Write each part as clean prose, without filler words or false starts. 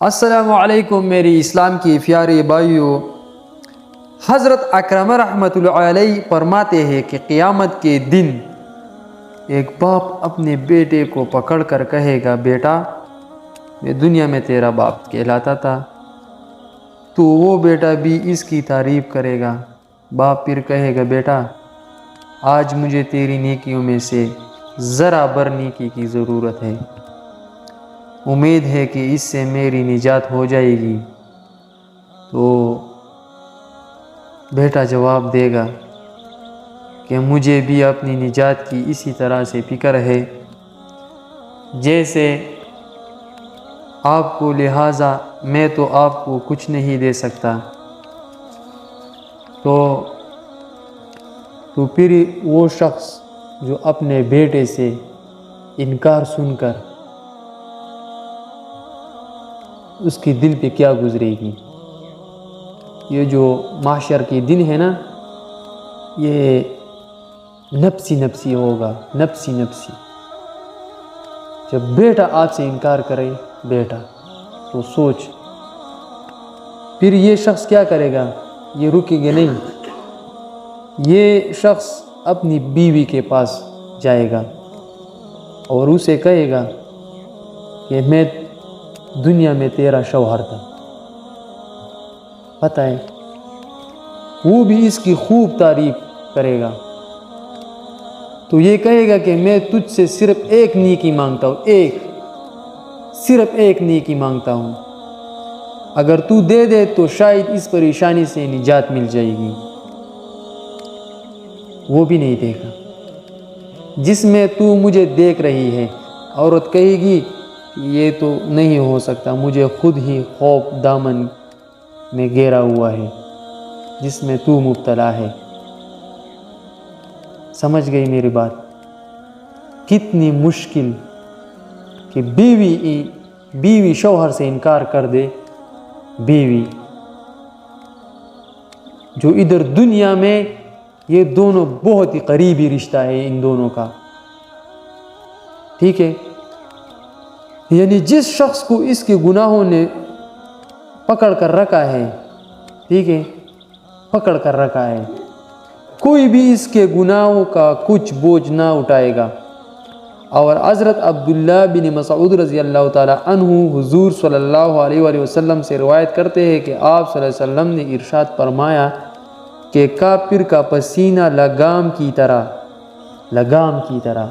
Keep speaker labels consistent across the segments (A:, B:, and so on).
A: السلام علیکم میری اسلام کی پیارے بھائیوں، حضرت اکرم رحمۃ اللہ علیہ فرماتے ہیں کہ قیامت کے دن ایک باپ اپنے بیٹے کو پکڑ کر کہے گا، بیٹا میں دنیا میں تیرا باپ کہلاتا تھا، تو وہ بیٹا بھی اس کی تعریف کرے گا۔ باپ پھر کہے گا، بیٹا آج مجھے تیری نیکیوں میں سے ذرا بر نیکی کی ضرورت ہے، امید ہے کہ اس سے میری نجات ہو جائے گی۔ تو بیٹا جواب دے گا کہ مجھے بھی اپنی نجات کی اسی طرح سے فکر ہے جیسے آپ کو، لہٰذا میں تو آپ کو کچھ نہیں دے سکتا۔ تو پھر وہ شخص جو اپنے بیٹے سے انکار سن کر اس کی دل پہ کیا گزرے گی؟ یہ جو محشر کے دن ہے نا، یہ نفسی نفسی ہوگا، نفسی نفسی۔ جب بیٹا آپ سے انکار کرے بیٹا، تو سوچ پھر یہ شخص کیا کرے گا؟ یہ رکے گا نہیں، یہ شخص اپنی بیوی کے پاس جائے گا اور اسے کہے گا کہ میں دنیا میں تیرا شوہر تھا، پتہ ہے، وہ بھی اس کی خوب تعریف کرے گا۔ تو یہ کہے گا کہ میں تجھ سے صرف ایک نیکی مانگتا ہوں، صرف ایک نیکی مانگتا ہوں، اگر تو دے دے تو شاید اس پریشانی سے نجات مل جائے گی۔ وہ بھی نہیں دے گا۔ جس میں تو مجھے دیکھ رہی ہے، عورت کہے گی یہ تو نہیں ہو سکتا، مجھے خود ہی خوف دامن میں گھیرا ہوا ہے جس میں تو مبتلا ہے۔ سمجھ گئی میری بات؟ کتنی مشکل کہ بیوی شوہر سے انکار کر دے، بیوی جو ادھر دنیا میں یہ دونوں بہت ہی قریبی رشتہ ہے ان دونوں کا، ٹھیک ہے؟ یعنی جس شخص کو اس کے گناہوں نے پکڑ کر رکھا ہے، ٹھیک ہے، پکڑ کر رکھا ہے، کوئی بھی اس کے گناہوں کا کچھ بوجھ نہ اٹھائے گا۔ اور حضرت عبداللہ بن مسعود رضی اللہ تعالیٰ عنہ حضور صلی اللہ علیہ وآلہ وسلم سے روایت کرتے ہیں کہ آپ صلی اللہ علیہ وسلم نے ارشاد فرمایا کہ کافر کا پسینہ لگام کی طرح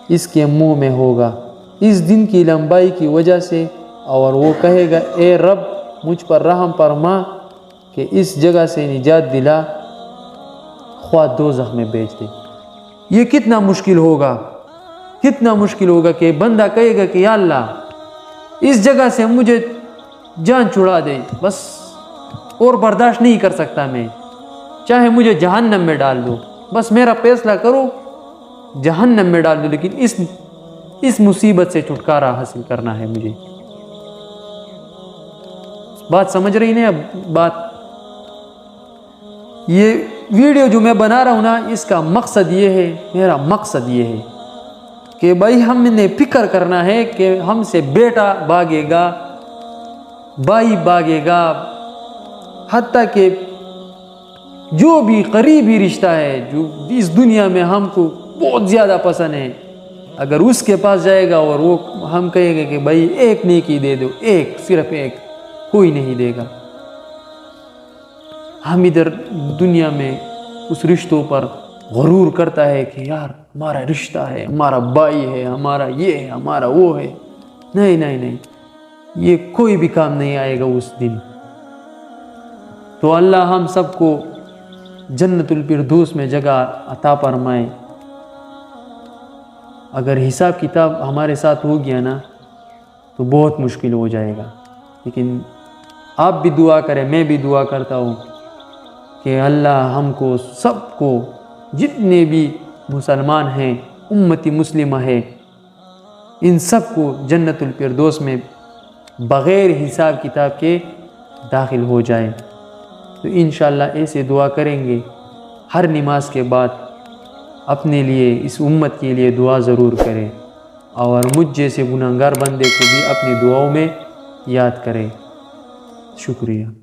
A: اس کے منہ میں ہوگا اس دن کی لمبائی کی وجہ سے، اور وہ کہے گا، اے رب مجھ پر رحم فرما کہ اس جگہ سے نجات دلا، خواہ دوزخ میں بھیج دے۔ یہ کتنا مشکل ہوگا کہ بندہ کہے گا کہ یا اللہ اس جگہ سے مجھے جان چھڑا دے، بس اور برداشت نہیں کر سکتا میں، چاہے مجھے جہنم میں ڈال دو، بس میرا فیصلہ کرو، جہنم میں ڈال دو، لیکن اس مصیبت سے چھٹکارا حاصل کرنا ہے مجھے۔ بات سمجھ رہی نہیں؟ اب بات یہ ویڈیو جو میں بنا رہا ہوں نا، اس کا مقصد یہ ہے، میرا مقصد یہ ہے کہ بھائی ہم نے فکر کرنا ہے کہ ہم سے بیٹا بھاگے گا، بھائی بھاگے گا، حتیٰ کہ جو بھی قریبی رشتہ ہے جو اس دنیا میں ہم کو بہت زیادہ پسند ہے، اگر اس کے پاس جائے گا اور وہ ہم کہیں گے کہ بھائی ایک نیکی دے دو، صرف ایک، کوئی نہیں دے گا۔ ہم ادھر دنیا میں اس رشتوں پر غرور کرتا ہے کہ یار ہمارا رشتہ ہے، ہمارا بھائی ہے، ہمارا یہ ہے، ہمارا وہ ہے۔ نہیں، یہ کوئی بھی کام نہیں آئے گا اس دن۔ تو اللہ ہم سب کو جنت الفردوس میں جگہ عطا فرمائے۔ اگر حساب کتاب ہمارے ساتھ ہو گیا نا تو بہت مشکل ہو جائے گا، لیکن آپ بھی دعا کریں، میں بھی دعا کرتا ہوں کہ اللہ ہم کو سب کو، جتنے بھی مسلمان ہیں، امتی مسلمہ ہے، ان سب کو جنت الفردوس میں بغیر حساب کتاب کے داخل ہو جائے۔ تو انشاءاللہ ایسے دعا کریں گے، ہر نماز کے بعد اپنے لیے، اس امت کے لیے دعا ضرور کریں، اور مجھ جیسے گناہگار بندے کو بھی اپنی دعاؤں میں یاد کرے۔ شکریہ۔